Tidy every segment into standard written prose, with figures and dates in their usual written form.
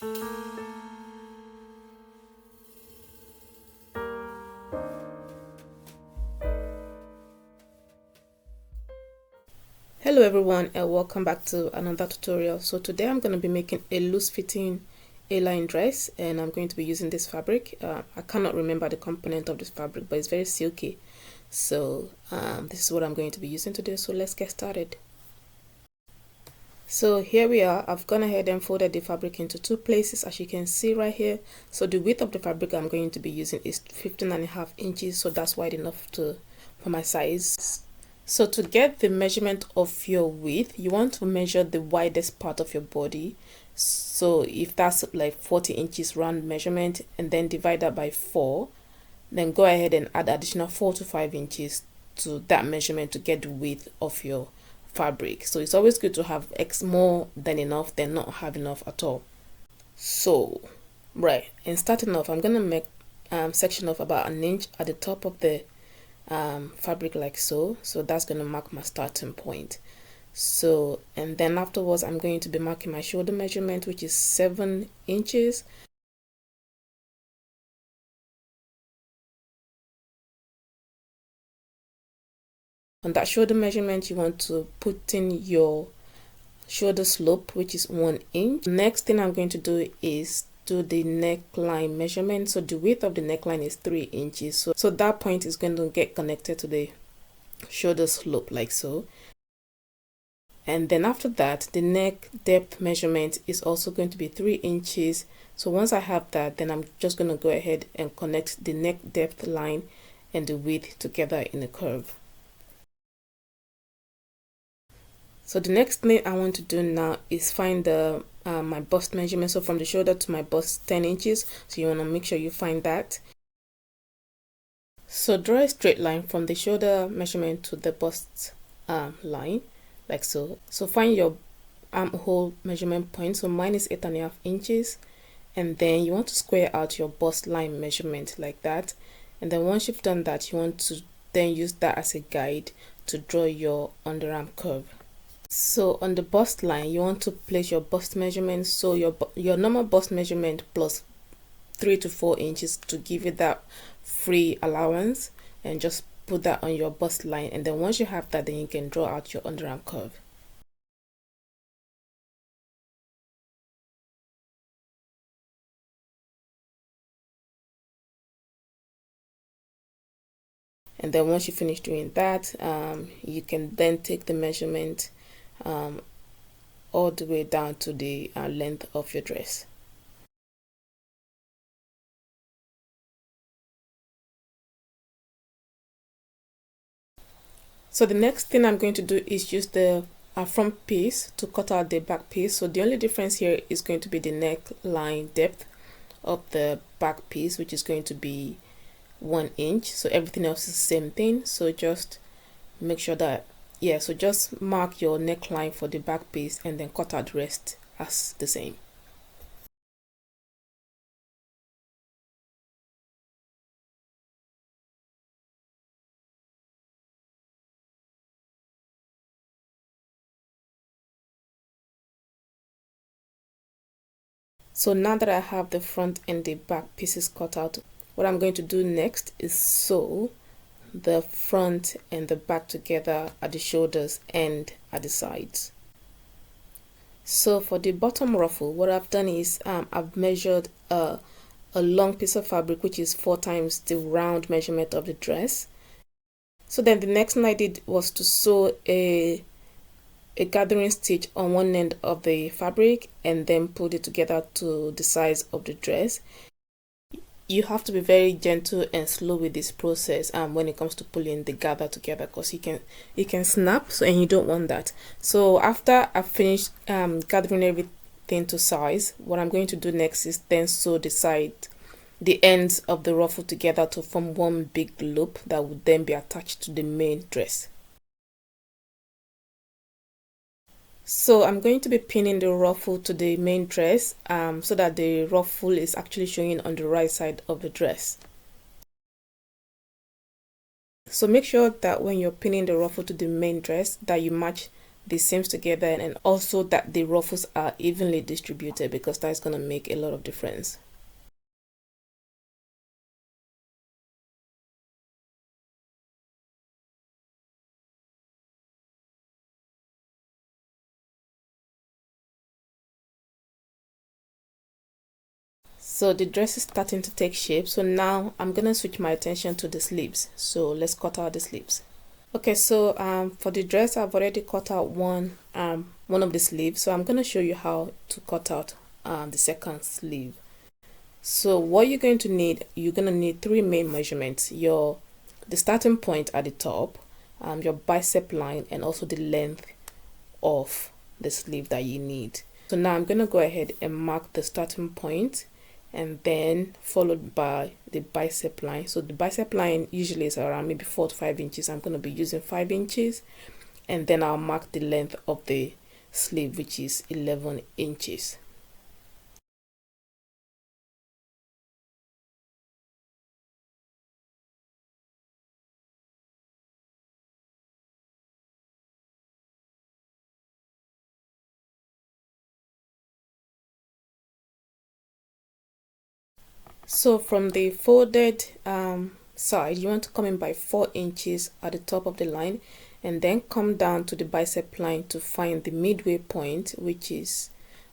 Hello everyone, and welcome back to another tutorial. So today I'm going to be making a loose fitting A-line dress, and I'm going to be using this fabric. I cannot remember the component of this fabric, but it's very silky. So this is what I'm going to be using today, so let's get started. So here we are. I've gone ahead and folded the fabric into two places, as you can see right here. So the width of the fabric I'm going to be using is 15.5 inches, so that's wide enough for my size. So to get the measurement of your width, you want to measure the widest part of your body. So if that's like 40 inches round measurement, and then divide that by 4, then go ahead and add additional 4 to 5 inches to that measurement to get the width of your fabric. So it's always good to have X more than enough than not have enough at all. So right, and starting off, I'm gonna make section of about 1 inch at the top of the fabric, like so. So that's going to mark my starting point. So, and then afterwards I'm going to be marking my shoulder measurement, which is 7 inches. On that shoulder measurement, you want to put in your shoulder slope, which is 1 inch. Next thing I'm going to do is do the neckline measurement. So the width of the neckline is 3 inches. So that point is going to get connected to the shoulder slope, like so. And then after that, the neck depth measurement is also going to be 3 inches. So once I have that, then I'm just going to go ahead and connect the neck depth line and the width together in a curve. So the next thing I want to do now is find the my bust measurement. So from the shoulder to my bust, 10 inches. So you want to make sure you find that. So draw a straight line from the shoulder measurement to the bust line, like so. So find your armhole measurement point. So mine is 8.5 inches, and then you want to square out your bust line measurement like that. And then once you've done that, you want to then use that as a guide to draw your underarm curve. So on the bust line, you want to place your bust measurement. So your normal bust measurement plus 3 to 4 inches to give it that free allowance, and just put that on your bust line. And then once you have that, then you can draw out your underarm curve. And then once you finish doing that, you can then take the measurement all the way down to the length of your dress. So the next thing I'm going to do is use the front piece to cut out the back piece. So the only difference here is going to be the neckline depth of the back piece, which is going to be 1 inch. So everything else is the same thing. So just make sure that, yeah, so just mark your neckline for the back piece and then cut out the rest as the same. So now that I have the front and the back pieces cut out, what I'm going to do next is sew the front and the back together at the shoulders and at the sides. So for the bottom ruffle, what I've done is I've measured a long piece of fabric, which is 4 times the round measurement of the dress. So then the next thing I did was to sew a gathering stitch on one end of the fabric and then put it together to the size of the dress. You have to be very gentle and slow with this process when it comes to pulling the gather together, because it can snap, so, and you don't want that. So after I've finished gathering everything to size, what I'm going to do next is then sew the ends of the ruffle together to form one big loop that would then be attached to the main dress. So I'm going to be pinning the ruffle to the main dress so that the ruffle is actually showing on the right side of the dress. So make sure that when you're pinning the ruffle to the main dress that you match the seams together, and also that the ruffles are evenly distributed, because that's going to make a lot of difference. So the dress is starting to take shape, so now I'm gonna switch my attention to the sleeves. So let's cut out the sleeves. Okay, so for the dress, I've already cut out one of the sleeves, so I'm gonna show you how to cut out the second sleeve. So what you're going to need, you're gonna need three main measurements: the starting point at the top, your bicep line, and also the length of the sleeve that you need. So now I'm gonna go ahead and mark the starting point, and then followed by the bicep line. So the bicep line usually is around maybe 4 to 5 inches. I'm going to be using 5 inches, and then I'll mark the length of the sleeve, which is 11 inches. So from the folded side, you want to come in by 4 inches at the top of the line, and then come down to the bicep line to find the midway point, which is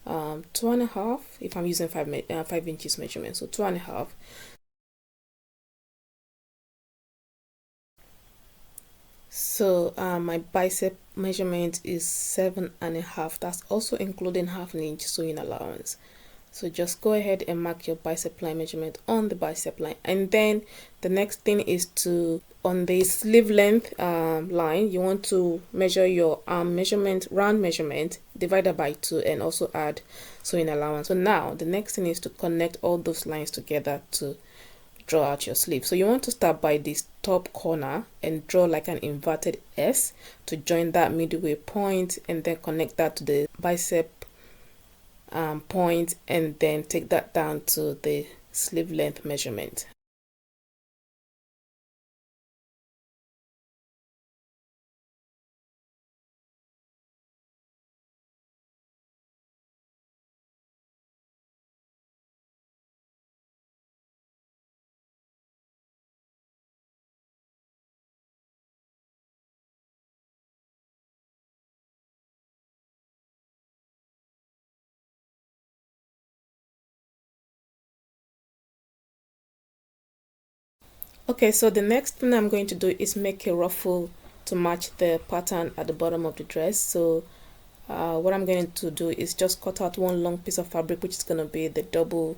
2.5 if I'm using 5 inches measurement, so 2.5. So my bicep measurement is 7.5. That's also including half an inch sewing allowance. So just go ahead and mark your bicep line measurement on the bicep line, and then the next thing is to, on the sleeve length line, you want to measure your measurement, round measurement, divided by 2, and also add sewing allowance. So now the next thing is to connect all those lines together to draw out your sleeve. So you want to start by this top corner and draw like an inverted S to join that midway point, and then connect that to the bicep point, and then take that down to the sleeve length measurement. Okay, so the next thing I'm going to do is make a ruffle to match the pattern at the bottom of the dress. So what I'm going to do is just cut out one long piece of fabric, which is going to be the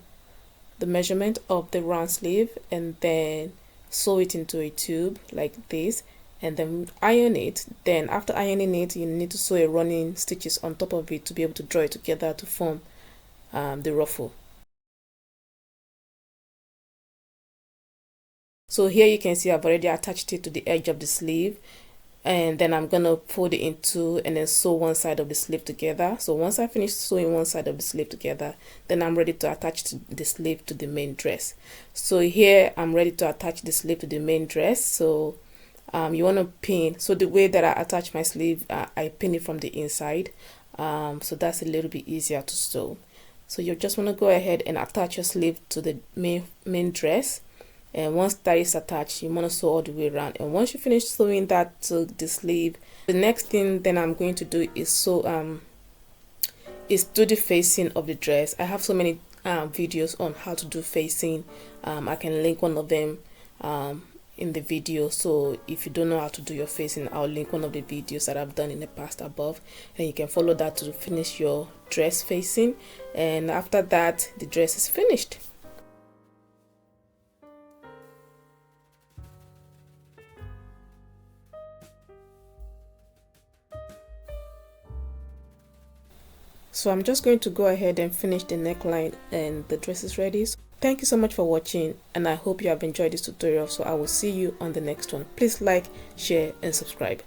measurement of the round sleeve, and then sew it into a tube like this, and then iron it. Then after ironing it, you need to sew a running stitches on top of it to be able to draw it together to form the ruffle. So here you can see I've already attached it to the edge of the sleeve, and then I'm gonna fold it in two and then sew one side of the sleeve together. So once I finish sewing one side of the sleeve together, then I'm ready to attach the sleeve to the main dress. So here I'm ready to attach the sleeve to the main dress. So you want to pin. So the way that I attach my sleeve, I pin it from the inside, so that's a little bit easier to sew. So you just want to go ahead and attach your sleeve to the main dress. And once that is attached, you want to sew all the way around. And once you finish sewing that to the sleeve, the next thing then I'm going to do is sew is do the facing of the dress. I have so many videos on how to do facing. I can link one of them in the video. So if you don't know how to do your facing, I'll link one of the videos that I've done in the past above, and you can follow that to finish your dress facing. And after that, the dress is finished. So I'm just going to go ahead and finish the neckline, and the dress is ready. So thank you so much for watching, and I hope you have enjoyed this tutorial. So I will see you on the next one. Please like, share, and subscribe.